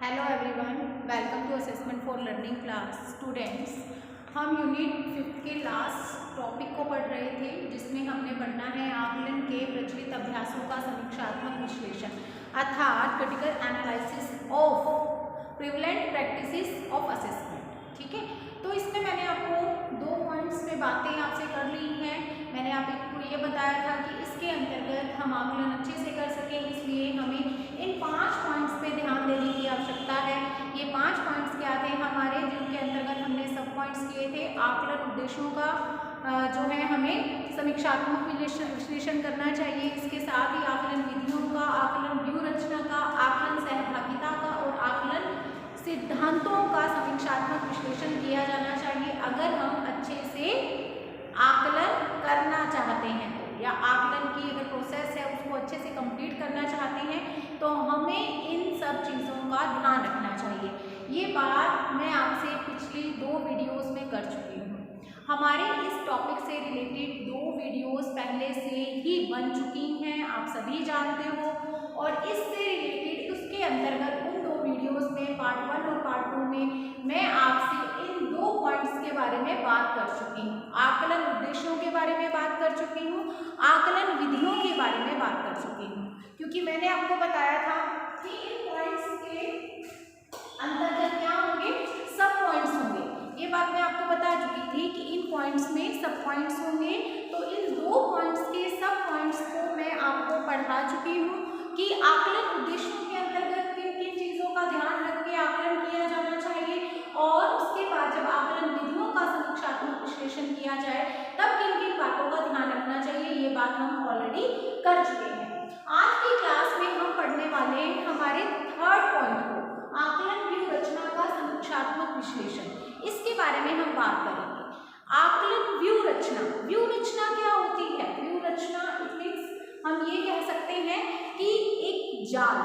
Hello everyone, welcome to assessment for learning class. Students, हम unit 5 के last topic को पढ़ रहे थे, जिसमें हमने पढ़ना है आकलन के प्रचलित अभ्यासों का समीक्षात्मक विश्लेषण अर्थात critical analysis of prevalent practices of assessment. ठीक है, तो इसमें मैंने आपको 2 पॉइंट्स पे बातें आपसे कर ली हैं। मैंने आपको ये बताया था कि इसके अंतर्गत हम आकलन अच्छे से कर सकें, इसलिए हमें इन 5 पॉइंट्स पे ध्यान देने की आवश्यकता है। ये 5 पॉइंट्स क्या थे हमारे, जिनके अंतर्गत हमने सब पॉइंट्स किए थे। आकलन उद्देश्यों का जो है हमें समीक्षात्मक विश्लेषण करना चाहिए। इसके साथ ही आकलन विधियों का, आकलन व्यूह रचना का, आकलन सहभागिता का और आकलन सिद्धांतों का समीक्षात्मक विश्लेषण किया जाना चाहिए। अगर हम अच्छे से आकलन करना चाहते हैं तो, या आकलन की अगर प्रोसेस है उसको अच्छे से कंप्लीट करना चाहते हैं तो हमें इन सब चीज़ों का ध्यान रखना चाहिए। ये बात मैं आपसे पिछली 2 वीडियोस में कर चुकी हूँ। हमारे इस टॉपिक से रिलेटेड 2 वीडियोस पहले से ही बन चुकी हैं, आप सभी जानते हो। और इससे रिलेटेड उसके अंतर्गत उन 2 वीडियोस में पार्ट 1 और पार्ट 2 में मैं आपसे इन 2 पॉइंट्स के बारे में बात कर चुकी हूँ। आकलन उद्देश्यों के बारे में बात कर चुकी हूँ, आकलन विधियों के बारे में बात कर चुकी हूँ। क्योंकि मैंने आपको बताया था कि इन पॉइंट्स के अंतर्गत क्या होंगे, सब पॉइंट्स होंगे। ये बात मैं आपको बता चुकी थी कि इन पॉइंट्स में सब पॉइंट्स होंगे। तो इन 2 पॉइंट्स के सब पॉइंट्स को मैं आपको पढ़ा चुकी हूँ कि आकलन उद्देश्यों के अंतर्गत किन किन चीज़ों का ध्यान रख के आकलन किया जाना चाहिए, और उसके बाद जब आकलन विधियों का समीक्षात्मक विश्लेषण किया जाए तब किन किन बातों का ध्यान रखना चाहिए। ये बात हम ऑलरेडी कर चुके हैं। आज की क्लास में हम पढ़ने वाले हैं हमारे 3rd पॉइंट को, आकलन व्यूह रचना का समीक्षात्मक विश्लेषण। इसके बारे में हम बात करेंगे। आकलन व्यूह रचना, व्यूह रचना क्या होती है? व्यूह रचना इट मींस हम ये कह सकते हैं कि एक जाल,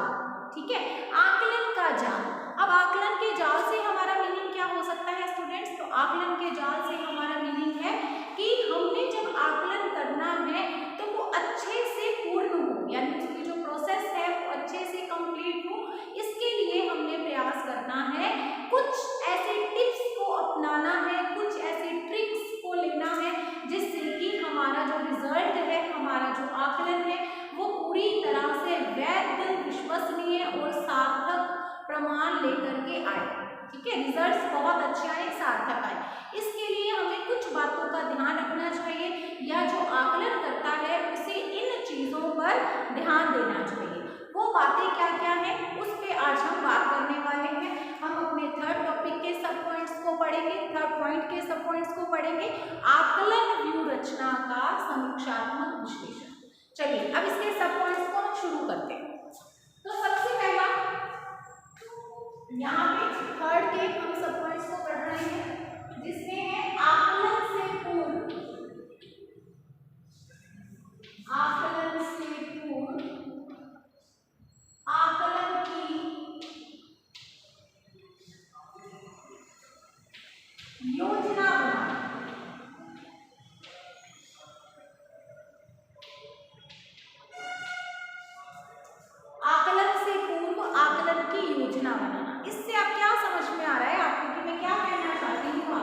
ठीक है, आकलन का जाल। अब आकलन के जाल से हमारा मीनिंग क्या हो सकता है स्टूडेंट्स? तो आकलन के जाल से हमारा मीनिंग है कि हमने जब आकलन करना है तो वो अच्छे से पूर्ण हो, यानी उसकी जो प्रोसेस है वो अच्छे से कंप्लीट हो। इसके लिए हमने प्रयास करना है, कुछ ऐसे टिप्स को अपनाना है, कुछ ऐसे ट्रिक्स को लेना है जिससे कि हमारा जो रिजल्ट है, हमारा जो आकलन है वो पूरी तरह से वैध, विश्वसनीय और सार्थक प्रमाण लेकर के आए। ठीक है, रिजल्ट्स बहुत अच्छे आए, सार्थक आए। इसके लिए हमें कुछ बातों का ध्यान रखना चाहिए, या जो आकलन करता है उसे इन चीज़ों पर ध्यान देना चाहिए। वो बातें क्या क्या है उस पे आज हम बात करने वाले हैं। हम अपने 3rd टॉपिक के सब पॉइंट्स को पढ़ेंगे, 3rd पॉइंट के सब पॉइंट्स को पढ़ेंगे, आकलन व्यूह रचना का समीक्षात्मक विश्लेषण। चलिए अब इसके सब पॉइंट्स को हम शुरू करते हैं। तो सबसे पहला यहाँ पे 3rd के हम सब पॉइंट्स को पढ़ रहे हैं, जिसमें है आकलन से पूर्व, आकलन से पूर्व आकलन की योजना बनाना। आकलन से पूर्व आकलन की योजना बनाना, इससे आप क्या समझ में आ रहा है आपको कि मैं क्या कहना चाहती हूँ?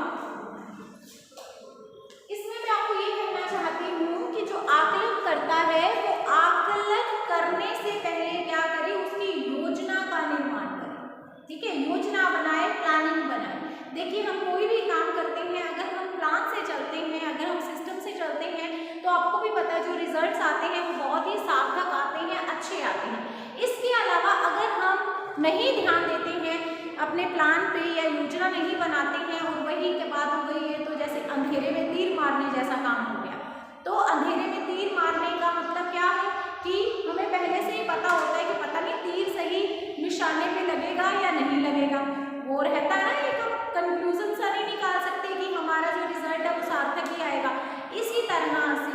इसमें मैं आपको ये कहना चाहती हूँ कि जो आकलन करता है वो आकलन करने से पहले क्या करे, उसकी योजना का निर्माण करे। ठीक है, योजना बनाए, प्लानिंग बनाए। देखिए, हम कोई भी काम करते हैं, अगर हम प्लान से चलते हैं, अगर हम सिस्टम से चलते हैं, तो आपको भी पता है जो रिजल्ट्स आते हैं वो बहुत ही सार्थक आते हैं, अच्छे आते हैं। इसके अलावा अगर हम नहीं ध्यान देते हैं अपने प्लान पे या योजना नहीं बनाते हैं और वही के बाद हो गई है, तो जैसे अंधेरे में तीर मारने जैसा काम हो गया। तो अंधेरे में तीर मारने का मतलब क्या है कि हमें पहले से ही पता होता है कि पता नहीं तीर सही निशाने पे लगेगा या नहीं लगेगा। वो रहता है ना, एक कंक्लूजन सा नहीं निकाल सकते कि हमारा जो रिजल्ट है वो सार्थक ही आएगा। इसी तरह से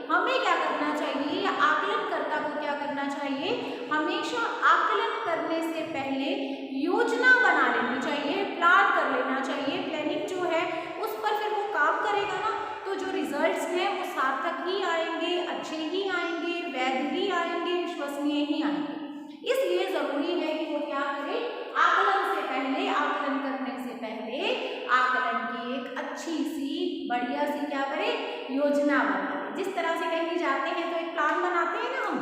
हमें क्या करना चाहिए, या आकलनकर्ता को क्या करना चाहिए, हमेशा आकलन करने से पहले योजना बना लेनी चाहिए, प्लान कर लेना चाहिए। प्लानिंग जो है उस पर फिर वो काम करेगा ना, तो जो रिजल्ट्स हैं वो सार्थक ही आएंगे, अच्छे ही आएंगे, वैध ही आएंगे, विश्वसनीय ही आएंगे। इसलिए जरूरी है कि वो क्या करे, आकलन योजना बनाए। जिस तरह से कहीं जाते हैं तो एक प्लान बनाते हैं ना, हम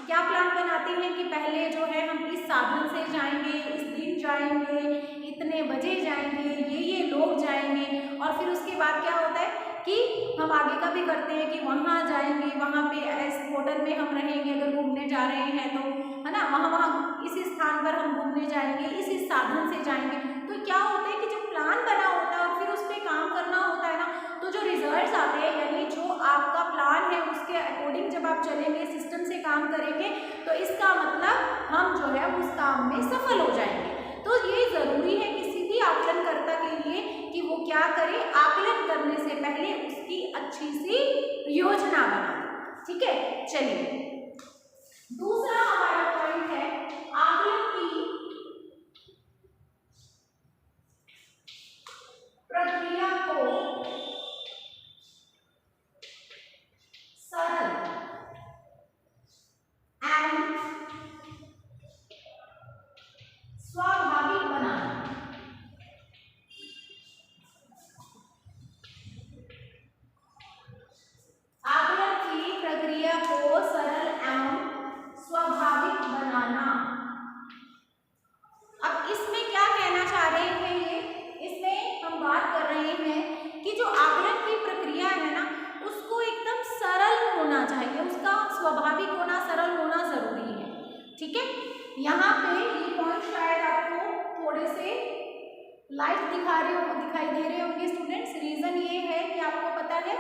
क्या प्लान बनाते हैं कि पहले जो है हम इस साधन से जाएंगे, इस दिन जाएंगे, इतने बजे जाएंगे, ये लोग जाएंगे, और फिर उसके बाद क्या होता है कि हम आगे का भी करते हैं कि वहाँ जाएंगे, वहाँ पे ऐसे होटल में हम रहेंगे, अगर घूमने जा रहे हैं तो, है ना, वहाँ इस स्थान पर हम घूमने जाएंगे, इस साधन से जाएंगे। तो क्या होता है कि जब प्लान बना होता है और फिर उस पर काम करना होता है ना, तो जो रिजल्ट्स आते हैं, यानी जो आपका प्लान है उसके अकॉर्डिंग जब आप चलेंगे, सिस्टम से काम करेंगे, तो इसका मतलब हम जो है उस काम में सफल हो जाएंगे। तो ये जरूरी है किसी भी आकलनकर्ता के लिए कि वो क्या करे, आकलन करने से पहले उसकी अच्छी सी योजना बनाए। ठीक है, चलिए दूसरा हमारा पॉइंट है आकलन की प्रक्रिया को सरल एवं स्वाभाविक बनाना। आकलन की प्रक्रिया को सरल एवं स्वाभाविक बनाना। अब इसमें क्या कहना चाह रहे हैं ये, इसमें हम बात कर रहे हैं कि जो आकलन की प्रक्रिया है ना, उसको एकदम सरल होना चाहिए, उसका स्वाभाविक होना, सरल होना जरूरी है। ठीक है, यहाँ पे ये पॉइंट शायद आपको थोड़े से लाइट दिखाई दे रहे होंगे स्टूडेंट्स। रीजन ये है कि आपको पता है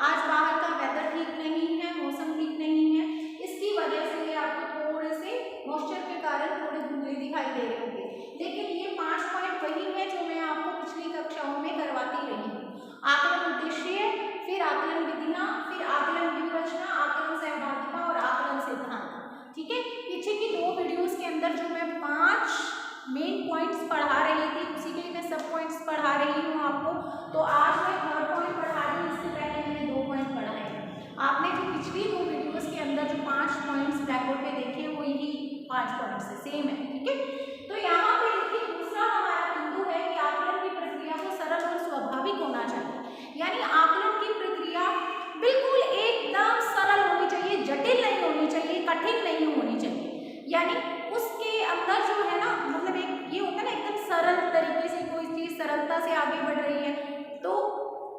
आज बाहर का वेदर ठीक नहीं है, मौसम ठीक नहीं है, इसकी वजह से ये आपको थोड़े से मॉइस्चर के कारण थोड़े धुंधले दिखाई दे रहे होंगे। लेकिन ये 5 पॉइंट वही है जो मैं आपको पिछली कक्षाओं में करवाती रही हूँ। आकलन उद्देश्य, फिर आकलन विधियां, फिर आकलन व्यूहरचना, आकलन सहभागिता और आकलन सिद्धांत। ठीक है, पीछे की 2 वीडियोस के अंदर जो मैं 5 मेन पॉइंट्स पढ़ा रही थी, उसी के लिए मैं सब पॉइंट्स पढ़ा रही हूँ आपको। तो आज मैं 3rd पॉइंट पढ़ा रही हूँ, इससे पहले मैंने 2 पॉइंट पढ़ाए हैं। आपने जो पिछली 2 वीडियोस के अंदर जो 5 पॉइंट्स ब्लैक बोर्ड पे देखे वो यही 5 पॉइंट्स है, सेम है। ठीक है, तो यहाँ पे देखिए दूसरा हमारा बिंदु है कि आकलन की प्रक्रिया को सरल और स्वाभाविक होना चाहिए। यानी आकलन की प्रक्रिया बिल्कुल एकदम सरल होनी चाहिए, जटिल नहीं होनी चाहिए, कठिन नहीं होनी चाहिए। यानी उसके अंदर जो है ना, मतलब एक ये होता है ना, एकदम सरल तरीके से कोई चीज सरलता से आगे बढ़ रही है, तो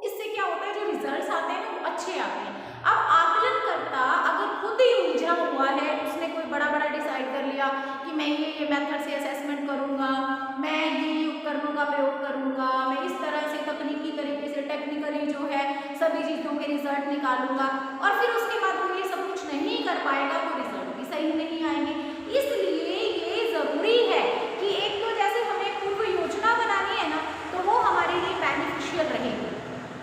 इससे क्या होता है, जो रिजल्ट्स आते हैं ना वो अच्छे आते हैं। अब आकलनकर्ता अगर खुद ही उलझा हुआ है, उसने कोई बड़ा डिसाइड कर लिया कि मैं ये मेथड से असेसमेंट करूंगा, मैं ये उपकरणों का प्रयोग करूंगा, मैं इस तरह से तकनीकी तरीके से टेक्निकली जो है सभी चीज़ों के रिजल्ट निकालूंगा, और फिर उसके बाद वो ये सब कुछ नहीं कर पाएगा तो रिजल्ट भी सही नहीं आएंगे। इसलिए ये जरूरी है कि एक तो जैसे हमें पूर्व योजना बनानी है ना, तो वो हमारे लिए बेनिफिशियल रहेगी।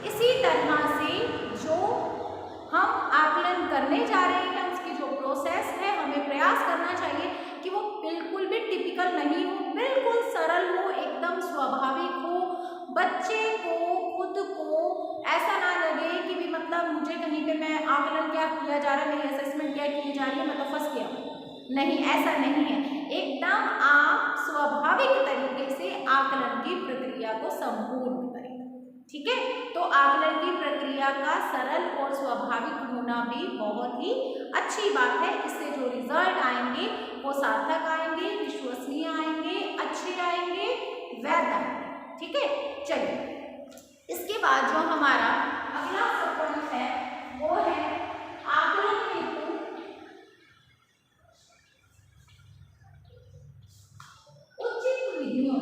इसी तरह से जो हम आकलन करने जा रहे हैं उसकी जो प्रोसेस है, हमें प्रयास करना चाहिए कि वो बिल्कुल भी टिपिकल नहीं हो, बिल्कुल सरल हो, एकदम स्वाभाविक हो। बच्चे को खुद को ऐसा ना लगे कि भी मतलब मुझे कहीं पे मैं आकलन क्या किया जा रहा है, मेरी असेसमेंट क्या की जा रही है, मैं तो फंस गया। नहीं, ऐसा नहीं है। एकदम आप स्वाभाविक तरीके से आकलन की प्रक्रिया को संपूर्ण करें। ठीक है, तो आकलन की प्रक्रिया का सरल और स्वाभाविक होना भी बहुत ही अच्छी बात है। इससे जो रिजल्ट आएंगे वो सार्थक आएंगे, विश्वसनीय आएंगे, अच्छे आएंगे, वैध आएंगे। ठीक है, चलिए इसके बाद जो हमारा अगला सब पॉइंट है वो है आकलन हेतु उचित विधियों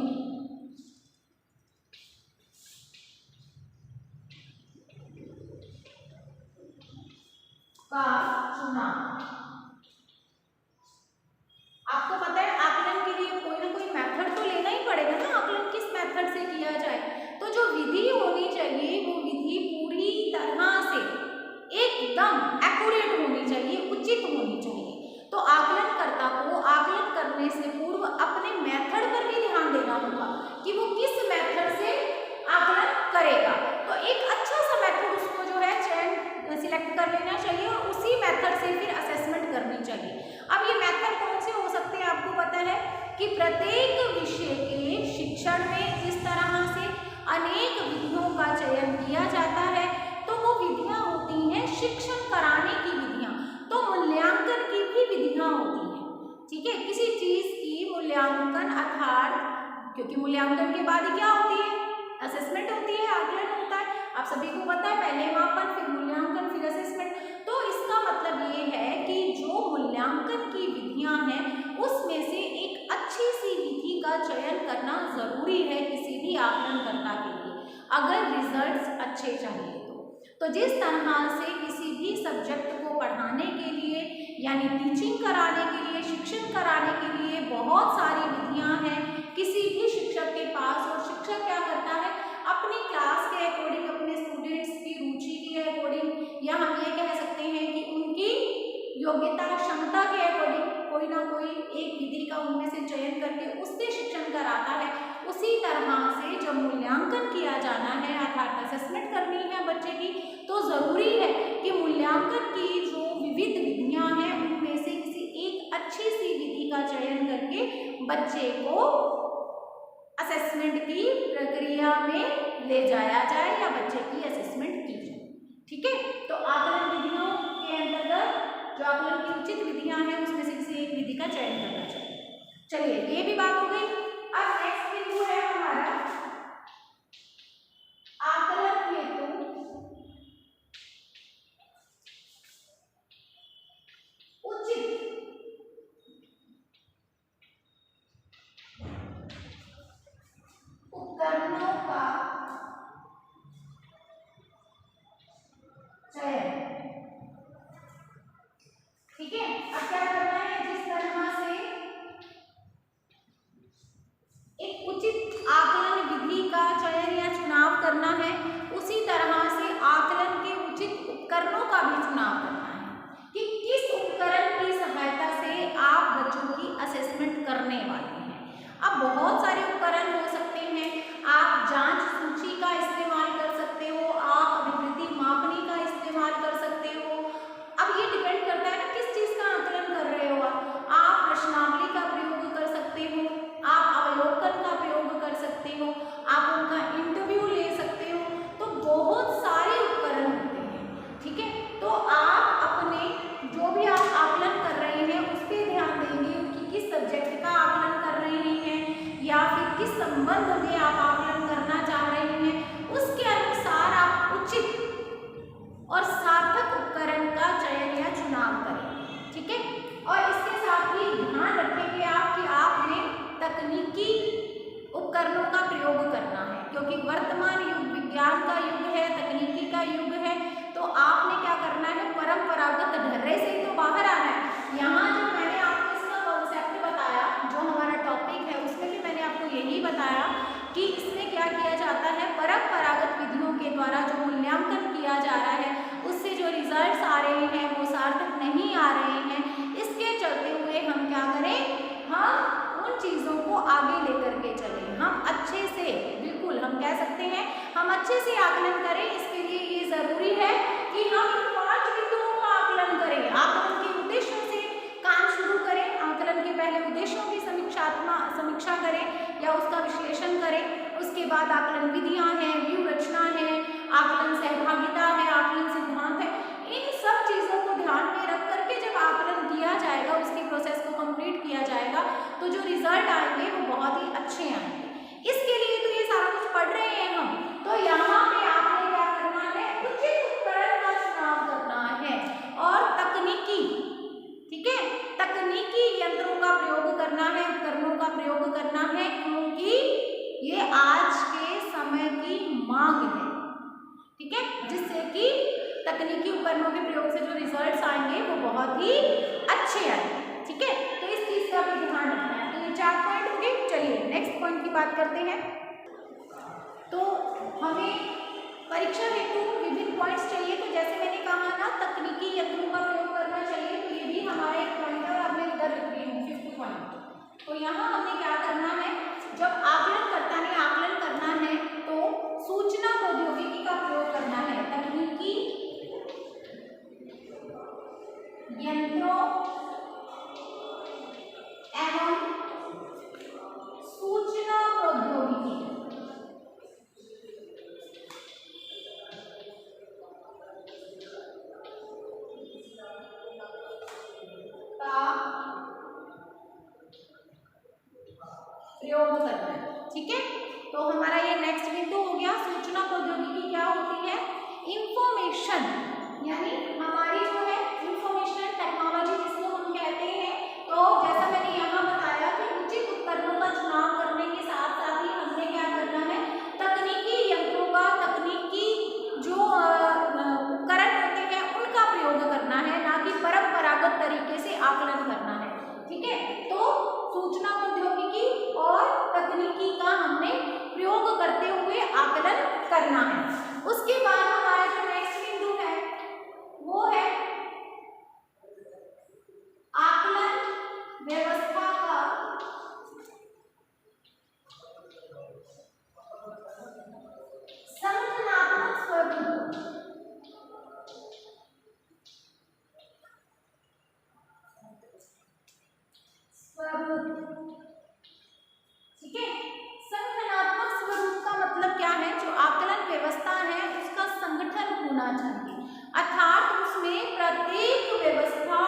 का चुनाव। आपको पता है आकलन के लिए कोई ना कोई मेथड तो लेना ही पड़ेगा ना, आकलन किस मेथड से किया जाए, तो जो विधि होनी चाहिए वो विधि पूरी तरह से एकदम एक्यूरेट होनी चाहिए, उचित होनी चाहिए। तो आकलनकर्ता को आकलन करने से पूर्व अपने मेथड पर भी ध्यान देना होगा कि वो किस मेथड से आकलन करेगा। तो एक अच्छा सा मेथड उसको जो है सिलेक्ट कर लेना चाहिए और उसी मेथड से फिर असेसमेंट करनी चाहिए। अब ये मेथड कौन से हो सकते हैं, आपको पता है कि प्रत्येक विषय के शिक्षण में जिस तरह से अनेक विधियों का चयन किया जाता है, तो वो विधियां होती हैं शिक्षण कराने की विधियां, तो मूल्यांकन की भी विधियां होती हैं। ठीक है, किसी चीज की मूल्यांकन अर्थात, क्योंकि मूल्यांकन के बाद ही क्या होती है, असेसमेंट होती है, आकलन होता है। आप सभी को पता है, पहले मापन, फिर मूल्यांकन, फिर असेसमेंट। तो इसका मतलब ये है कि जो मूल्यांकन की विधियां हैं उसमें से एक अच्छी सी विधि का चयन करना जरूरी है किसी भी आकलनकर्ता के लिए, अगर रिजल्ट्स अच्छे चाहिए तो जिस तरह से किसी भी सब्जेक्ट को पढ़ाने के लिए यानी टीचिंग कराने के लिए, शिक्षण कराने के लिए बहुत सारी विधियां हैं किसी भी शिक्षक के पास, और शिक्षक क्या करता है, अपनी क्लास के अकॉर्डिंग, अपने स्टूडेंट्स की रुचि के अकॉर्डिंग, या हम ये कह सकते हैं कि उनकी योग्यता क्षमता के अकॉर्डिंग कोई ना कोई एक विधि का उनमें से चयन करके उससे शिक्षण कराता है। उसी तरह से जब मूल्यांकन किया जाना है अर्थात असेसमेंट करनी है बच्चे की, तो जरूरी है कि मूल्यांकन की जो विविध विधियां हैं उनमें से किसी एक अच्छी सी विधि का चयन करके बच्चे को असेसमेंट की प्रक्रिया में ले जाया जाए या बच्चे की असेसमेंट की जाए। ठीक है, तो आकलन विधियों के अंतर्गत जो आकलन की उचित विधियां हैं उसमें से किसी एक विधि का चयन करना चाहिए। चलिए, ये भी बात हो गई। अब नेक्स्ट बिंदु है हमारा आकलन हेतु उचित उपकरणों का चयन। ठीक है, अब क्या करना है, जिस तरह से एक उचित आकलन विधि का चयन या चुनाव करना है, उसी तरह से आकलन के उचित उपकरणों का भी चुनाव करना है कि किस उपकरण की सहायता से आप बच्चों की असेसमेंट करने वाले हैं। अब बहुत सारे उपकरण हो सकते हैं, आप जांच सूची का इस्तेमाल कर सकते हो, आप अभिवृद्धि मापनी का इस्तेमाल कर सकते हो। अब ये डिपेंड करता है ना किस चीज का आकलन कर रहे हो। आप प्रश्नावली का प्रयोग कर सकते हो, आप अवलोकन का प्रयोग कर सकते हो, आप उनका इंटरव्यू ले सकते हो, तो बहुत सारे उपकरण होते हैं। ठीक है, तो आप अपने जो भी आप आकलन कर रहे हैं उस पर ध्यान देंगे कि किस सब्जेक्ट का आकलन कर रहे हैं या फिर किस संबंध में आप आकलन करना चाह रहे हैं, उसके अनुसार आप उचित और सार्थक उपकरण का चयन या चुनाव करें। ठीक है, और इसके साथ ही ध्यान रखेंगे आप कि आपने तकनीकी उपकरणों का प्रयोग करना है, क्योंकि वर्तमान युग विज्ञान का युग है, तकनीकी का युग है, तो आपने क्या करना है, परंपरागत ढर्रे से ही तो बाहर आना है। यहाँ जो मैंने आपको इसका कॉन्सेप्ट बताया, जो हमारा टॉपिक है, उसमें भी मैंने आपको यही बताया कि इसमें क्या किया जाता है, परंपरागत विधियों के द्वारा जो मूल्यांकन किया जा रहा है उससे जो रिजल्ट्स आ रहे हैं वो सार्थक नहीं आ रहे हैं। इसके चलते हुए हम क्या करें, हम उन चीज़ों को आगे लेकर के चलें, हम अच्छे से, बिल्कुल हम कह सकते हैं हम अच्छे से आकलन करें। इसके लिए ये जरूरी है कि हम इन 5 बिंदुओं का आकलन करें, आकलन के उद्देश्यों से काम शुरू करें, आकलन के पहले उद्देश्यों की समीक्षा करें या उसका विश्लेषण करें। उसके बाद आकलन विधियां हैं, व्यू रचना है, आकलन सहभागिता है, आकलन सिद्धांत है। इन सब चीजों को ध्यान में रख करके जब आकलन किया जाएगा, उसकी प्रोसेस को कंप्लीट किया जाएगा, तो जो रिजल्ट आएंगे वो बहुत ही अच्छे आएंगे। इसके लिए तो ये सारा कुछ पढ़ रहे हैं हम, तो यहाँ पे आपने क्या करना है, उचित उपकरण का चुनाव करना है और तकनीकी, ठीक है, तकनीकी यंत्रों का प्रयोग करना है, उपकरणों का प्रयोग करना है, क्योंकि ये आज के समय की मांग है। ठीक है, जिससे कि तकनीकी उपकरणों के प्रयोग से जो रिजल्ट्स आएंगे वो बहुत ही अच्छे आएंगे। ठीक है, तो इस चीज का भी ध्यान रखना है। तो ये 4 पॉइंट हो गए। चलिए नेक्स्ट पॉइंट की बात करते हैं। तो हमें परीक्षा हेतु विभिन्न पॉइंट्स चाहिए, तो जैसे मैंने कहा ना तकनीकी यंत्रों का प्रयोग करना चाहिए, तो ये भी हमारा एक पॉइंट है और अब मैं इधर लिख रही हूँ 5th पॉइंट। तो यहाँ हमने क्या करना है, जब आकलनकर्ता ने आकलन करना है तो सूचना प्रौद्योगिकी का प्रयोग करना है, तकनीकी यंत्रों एवं सूचना प्रौद्योगिकी प्रयोग करना है। ठीक है, तो हमारा ये नेक्स्ट बिंदु हो गया। सूचना प्रौद्योगिकी क्या होती है? इंफॉर्मेशन, यानी हमारी जो है इंफॉर्मेशन टेक्नोलॉजी जिसको हम कहते हैं। तो जैसा मैंने यहाँ बताया कि उचित उपकरणों का चुनाव करने के साथ साथ ही हमने क्या करना है, तकनीकी यंत्रों का, तकनीकी जो उपकरण होते हैं उनका प्रयोग करना है, ना कि परंपरागत तरीके से आकलन करना है। ठीक है, तो सूचना प्रौद्योगिकी और तकनीकी का हमने प्रयोग करते हुए आकलन करना है। उसके बाद हमारा जो नेक्स्ट बिंदु है वो है आकलन व्यवस्था का संगठनात्मक स्वरूप। ठीक है, संगठनात्मक स्वरूप का मतलब क्या है? जो आकलन व्यवस्था है उसका संगठन होना चाहिए, अर्थात उसमें प्रत्येक व्यवस्था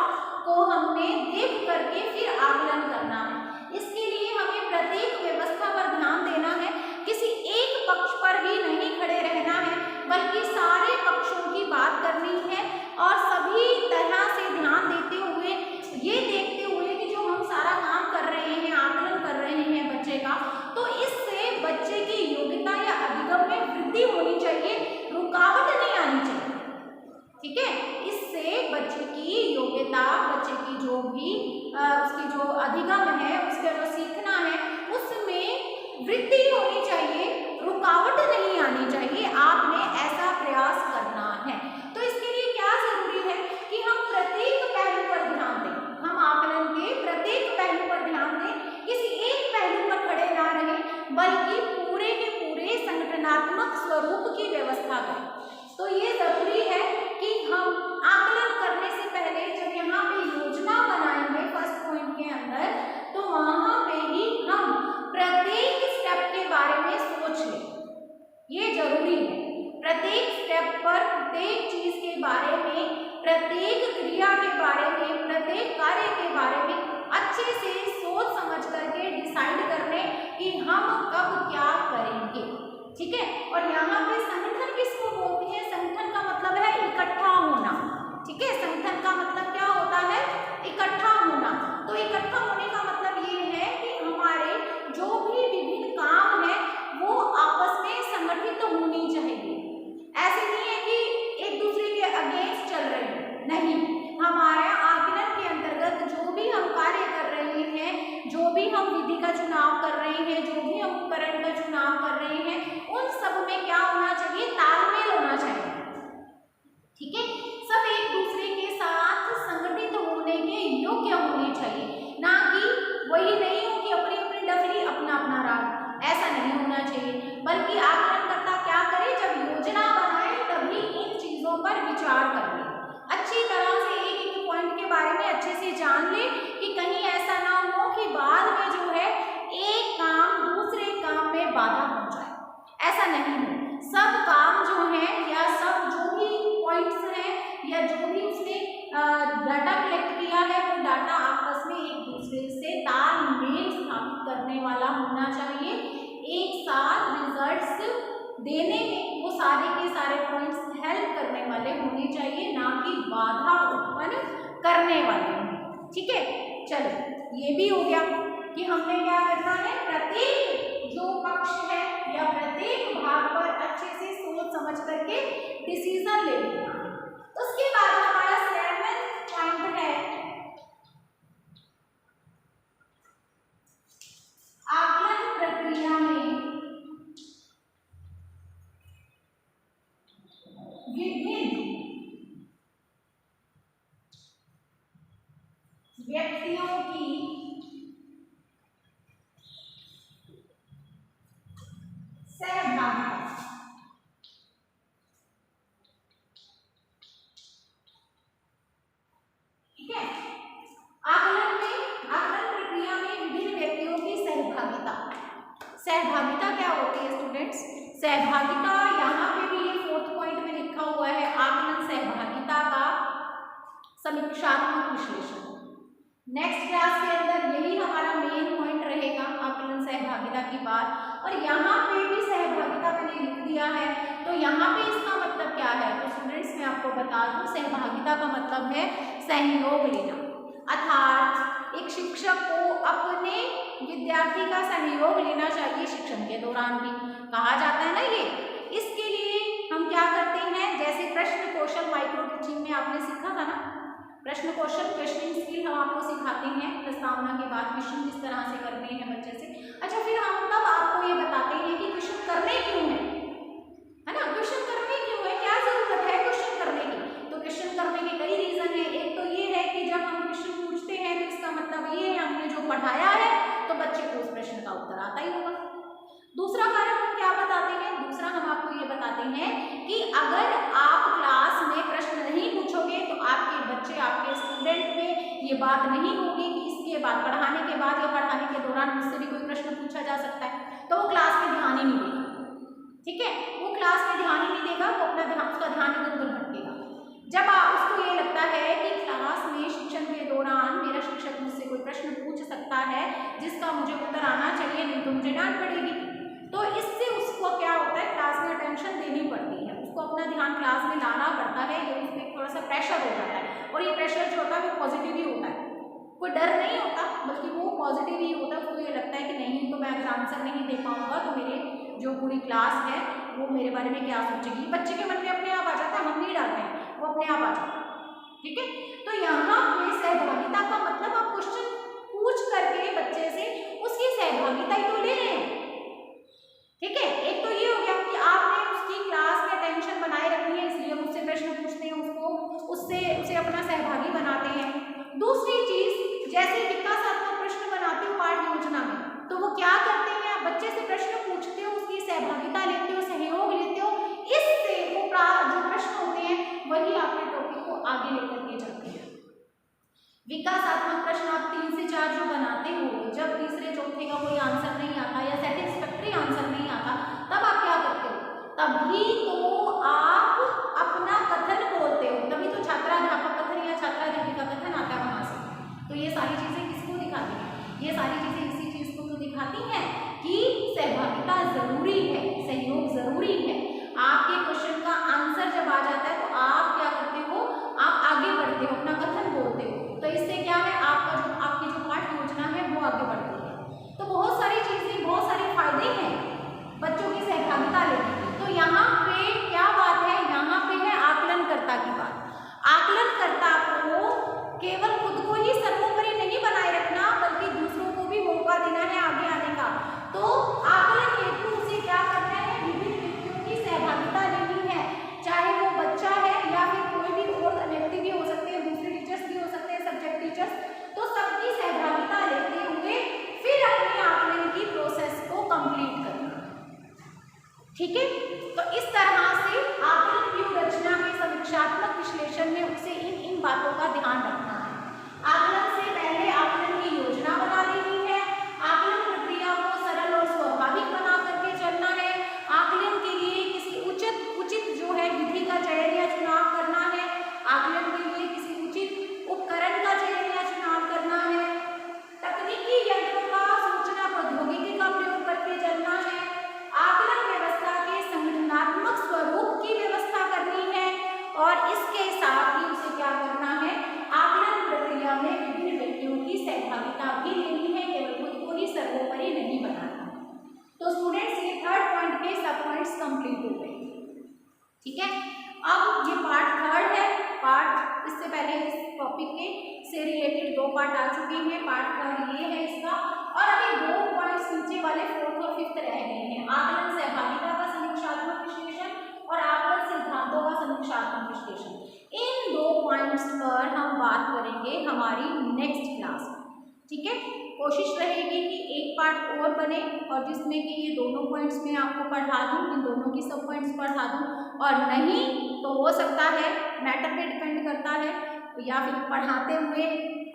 को हमने देख करके फिर आकलन करना है। इसके लिए हमें प्रत्येक व्यवस्था पर ध्यान देना है, किसी एक पक्ष पर ही नहीं खड़े रहना है, बल्कि सारे पक्षों की बात करनी है और सभी तरह से ध्यान देते हुए, ये देखते हुए कि जो हम सारा काम कर रहे हैं, आकलन कर रहे हैं बच्चे का, तो इससे बच्चे की योग्यता या अधिगम में वृद्धि होनी चाहिए, रुकावट नहीं आनी चाहिए। ठीक है, इससे बच्चे की योग्यता, बच्चे की जो भी उसकी जो अधिगम है, उसका जो सीखना है, उसमें वृद्धि होनी चाहिए, रुकावट नहीं आनी चाहिए। आपने ऐसा प्रयास करना है। तो इसके लिए क्या जरूरी है कि हम प्रत्येक पहलू पर ध्यान दें, हम आकलन के प्रत्येक पहलू पर ध्यान दें, किसी एक पहलू पर खड़े ना रहें, बल्कि पूरे के पूरे संगठनात्मक स्वरूप की व्यवस्था करें। तो ये जरूरी है कि हम आकलन करने से पहले जब यहाँ पे योजना बनाएंगे फर्स्ट पॉइंट के अंदर, तो वहां पे ही हम प्रत्येक स्टेप के बारे में सोच लें। ये जरूरी है, प्रत्येक स्टेप पर, प्रत्येक चीज के बारे में, प्रत्येक क्रिया के बारे में, प्रत्येक कार्य के बारे में अच्छे से सोच समझ करके डिसाइड कर लें कि हम कब क्या करेंगे। ठीक है, और यहाँ पे संगठन किसको बोलते हैं? संगठन का मतलब है इकट्ठा होना। ठीक है, संगठन का मतलब क्या होता है? इकट्ठा होना। तो इकट्ठा होने का मतलब ये है कि हमारे जो भी विभिन्न काम है वो आपस में संगठित तो होनी चाहिए। ऐसे नहीं है कि एक दूसरे के अगेंस्ट चल रहे हैं, नहीं। हमारे आकलन के अंतर्गत जो भी हम कार्य कर रहे हैं, जो भी हम विधि का चुनाव कर रहे हैं, जो भी हम उपकरण का चुनाव कर रहे हैं, उन सब में क्या होना चाहिए? तालमेल होना चाहिए। ठीक है, सब एक दूसरे के साथ संगठित होने के योग्य होने चाहिए, ना कि वही नहीं हो कि अपनी अपनी डफली अपना अपना राग, ऐसा नहीं होना चाहिए। बल्कि आकलनकर्ता क्या करे? जब योजना बनाए तभी इन चीजों पर विचार कर ले, अच्छी तरह से एक एक पॉइंट के बारे में अच्छे से जान ले कि कहीं ऐसा ना हो कि बाद में जो है एक काम दूसरे काम में बाधा पहुंच जाए। ऐसा नहीं हो, सब काम जो है या सब जो भी पॉइंट्स हैं या जो भी उसने डाटा कलेक्ट किया है, वो डाटा आपस में एक दूसरे से तालमेल स्थापित करने वाला होना चाहिए। एक साथ रिजल्ट्स देने में वो सारे के सारे पॉइंट्स हेल्प करने वाले होने चाहिए, ना कि बाधा उत्पन्न करने वाले। ठीक है, चलो ये भी हो गया कि हमने क्या करना है, प्रत्येक जो पक्ष है या प्रत्येक भाग पर अच्छे से सोच समझ करके डिसीजन ले लेना है। उसके बाद हमारा 7वां पॉइंट है आकलन प्रक्रिया में विभिन्न व्यक्तियों की सहभागिता। ठीक है, आकलन प्रक्रिया में विभिन्न व्यक्तियों की सहभागिता। सहभागिता क्या होती है स्टूडेंट्स? सहभागिता यहाँ पे भी ये 4th पॉइंट में लिखा हुआ है, आकलन सहभागिता का समीक्षात्मक विश्लेषण। नेक्स्ट क्लास के अंदर यही हमारा मेन पॉइंट रहेगा, आकलन सहभागिता बाद। और यहाँ पे भी सहभागिता मैंने लिख दिया है, तो यहाँ पे इसका मतलब क्या है? तो स्टूडेंट्स मैं आपको बता दूं, सहभागिता का मतलब है सहयोग लेना, अर्थात एक शिक्षक को अपने विद्यार्थी का सहयोग लेना चाहिए शिक्षण के दौरान भी, कहा जाता है ना ये। इसके लिए हम क्या करते हैं, जैसे प्रश्न कौशल माइक्रो टीचिंग में आपने सीखा था ना, प्रश्न कौशल क्वेश्चनिंग स्किल हम आपको सिखाते हैं प्रस्तावना के बाद क्वेश्चन किस तरह से करते हैं बच्चे से। अच्छा, फिर हम तब आपको ये बताते हैं कि क्वेश्चन करने क्यों है ना, क्वेश्चन करने क्यों है, क्या जरूरत है क्वेश्चन करने की। तो क्वेश्चन करने के कई रीजन है। एक तो ये है कि जब हम क्वेश्चन पूछते हैं तो इसका मतलब ये है हमने जो पढ़ाया है तो बच्चे को उस प्रश्न का उत्तर आता ही होगा। दूसरा कारण हम क्या बताते हैं, दूसरा हम आपको ये बताते हैं कि अगर आप क्लास में प्रश्न नहीं पूछोगे तो आपके बच्चे, आपके स्टूडेंट में ये बात नहीं होगी कि इसके बाद पढ़ाने के बाद या पढ़ाने के दौरान मुझसे भी कोई प्रश्न पूछा जा सकता है, तो वो क्लास में ध्यान ही नहीं देगा। ठीक है, वो क्लास में ध्यान ही नहीं देगा, वो अपना ध्यान, उसका ध्यान इधर उधर भटकेगा। जब उसको ये लगता है कि क्लास में शिक्षण के दौरान मेरा शिक्षक मुझसे कोई प्रश्न पूछ सकता है जिसका मुझे उत्तर आना चाहिए, नहीं तो मुझे डांट पड़ेगी, तो इससे उसको क्या होता है, क्लास में अटेंशन देनी पड़ती है, उसको अपना ध्यान क्लास में लाना पड़ता है, ये उसमें थोड़ा सा प्रेशर हो जाता है। और ये प्रेशर जो होता है वो पॉजिटिव ही होता है, कोई डर नहीं होता, बल्कि वो पॉजिटिव ही होता है। उसको ये लगता है कि नहीं तो मैं अगर आंसर नहीं दे पाऊंगा तो मेरे जो पूरी क्लास है वो मेरे बारे में क्या सोचेगी। बच्चे के मन में अपने आप आ जाता है, हम नहीं डालते हैं, वो अपने आप आ जाता है। ठीक है, तो यहाँ पे सहभागिता का मतलब आप क्वेश्चन पूछ करके बच्चे से उसकी सहभागिता ही तो ले रहे हैं। ठीक है, एक तो ये हो गया कि आपने उसकी क्लास में अटेंशन बनाए रखनी है, इसलिए मुझसे प्रश्न पूछते हैं, उसे अपना सहभागी बनाते हैं। दूसरी चीज, जैसे विकासात्मक प्रश्न बनाते हो पाठ योजना में, तो वो क्या करते हैं, आप बच्चे से प्रश्न पूछते हो, उसकी सहभागिता लेते हो, सहयोग लेते हो, इससे वो जो प्रश्न होते हैं वही आपके टॉपिक को आगे लेकर के जाते हैं। विकासात्मक प्रश्न आप 3 से 4 जो बनाते हो, जब तीसरे चौथे का कोई आंसर नहीं आता या सेटिस्फैक्टरी आंसर नहीं आता, तब आप क्या करते हो, तभी तो आप अपना कथन बोलते हो, तभी तो छात्राध्यापक कथन या छात्राध्यापिका कथन आता है वहां से। तो ये सारी चीजें किसको दिखाती हैं, ये सारी चीजें इसी चीज को तो दिखाती हैं कि सहभागिता जरूरी है, सहयोग जरूरी है। आपके क्वेश्चन का आंसर जब आ जाता है तो आप क्या करते हो, आप आगे बढ़ते हो, अपना कथन बोलते हो, तो इससे क्या है, आपकी जो पाठ योजना है वो आगे बढ़ती है। तो बहुत सारी चीजें, बहुत सारे फायदे हैं बच्चों की सहभागिता लेने की। तो यहाँ पे क्या बात है, यहाँ पे है आकलनकर्ता की बात। आकलनकर्ता को केवल खुद को ही सर्वोपरि नहीं बनाए रखना, बल्कि दूसरों को भी मौका देना है आगे आने का। तो आकलन हेतु उसे क्या करना है, विभिन्न व्यक्तियों की सहभागिता लेनी है, चाहे वो बच्चा है या फिर कोई भी और व्यक्ति भी हो सकते हैं, दूसरे टीचर्स भी हो सकते हैं, सब्जेक्ट टीचर्स, तो सबकी सहभागिता लेते हुए फिर अपने आकलन की प्रोसेस को कंप्लीट करना। ठीक है, तो इस तरह से आकलन व्यूह रचना के समीक्षात्मक विश्लेषण में उसे इन बातों का ध्यान रखना है। आकलन से पहले आकलन की योजना बना लेनी है, आकलन प्रक्रिया को सरल और स्वाभाविक बना करके चलना है, आकलन के लिए किसी उचित जो है विधि का चयन या चुनाव करना है, आकलन के लिए किसी उचित उपकरण का चयन या चुनाव करना है, तकनीकी यंत्रों का, सूचना प्रौद्योगिकी का प्रयोग करके चलना है, आकलन व्यवस्था के संगठनात्मक स्वरूप की व्यवस्था करनी है, और इसके साथ ही उसे क्या करना है, आकलन प्रक्रिया में विभिन्न व्यक्तियों की सहभागिता भी लेनी है, केवल खुद को ही सर्वोपरि नहीं बनाना। तो स्टूडेंट्स, ये 3rd पॉइंट के सब पॉइंट्स कंप्लीट हो गए। ठीक है, अब ये पार्ट 3rd है। पार्ट इससे पहले इस टॉपिक के से रिलेटेड 2 पार्ट आ चुके हैं, पार्ट 3rd ये है इसका, और अभी 2 पॉइंट्स नीचे वाले 4th और 5th रह गए हैं, आकलन सहभागिता का समीक्षात्मक विश्लेषण और आकलन सिद्धांतों का समीक्षात्मक विश्लेषण। इन 2 पॉइंट्स पर हम बात करेंगे हमारी नेक्स्ट क्लास में। ठीक है, कोशिश रहेगी कि एक पार्ट और बने और जिसमें कि ये दोनों पॉइंट्स मैं आपको पढ़ा दूँ, इन दोनों की सब पॉइंट्स पढ़ा दूँ, और नहीं तो हो सकता है मैटर पे डिपेंड करता है, या फिर पढ़ाते हुए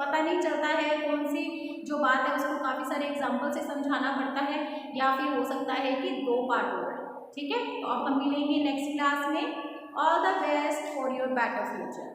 पता नहीं चलता है कौन सी जो बात है उसको काफ़ी सारे एग्जाम्पल से समझाना पड़ता है, या फिर हो सकता है कि 2 पार्ट हो। ठीक है, तो अब हम मिलेंगे नेक्स्ट क्लास में। All the best for your better future.